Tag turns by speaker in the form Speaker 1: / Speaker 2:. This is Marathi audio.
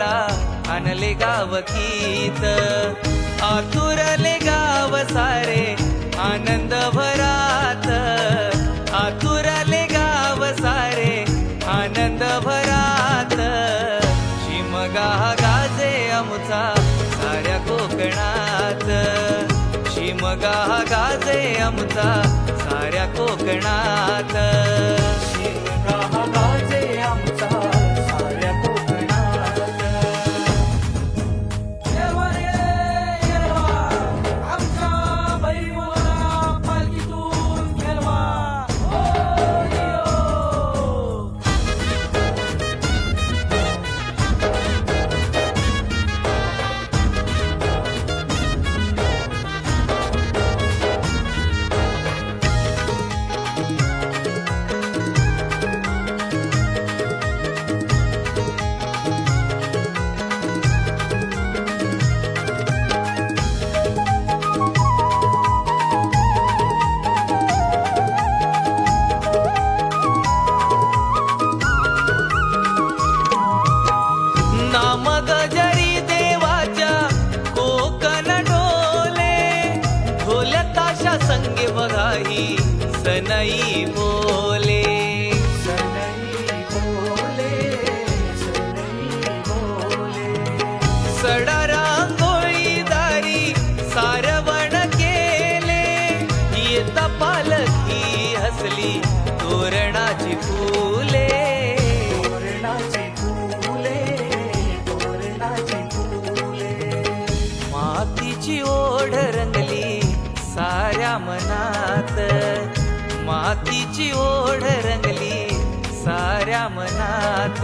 Speaker 1: मला आणले गावकीत, आतुरले गाव सारे आनंद भरात, आतुरले गाव सारे आनंद भरात. शिमगा गाजे आमचा साऱ्या कोकणात, शिमगा गाजे आमचा साऱ्या कोकणात, शिमगा गाजे आमचा साऱ्या कोकणात.
Speaker 2: येरवा रे येरवा, आमच्या बैलवाला पालखीतून गेलवा. हो यो.
Speaker 1: नाम गजरी देवाच्या कोकण डोले, ढोल ताशा संगे बघाही सनई बोले, सनई बोले, सनई बोले. सडा रांगोळी दारी सारवण केले, येता पालखी हसली तोरणाची फुले, तोरणाची फुले, तोरणाची फुले. मातीची ओढ रंगली साऱ्या मनात, मातीची ओढ रंगली साऱ्या मनात.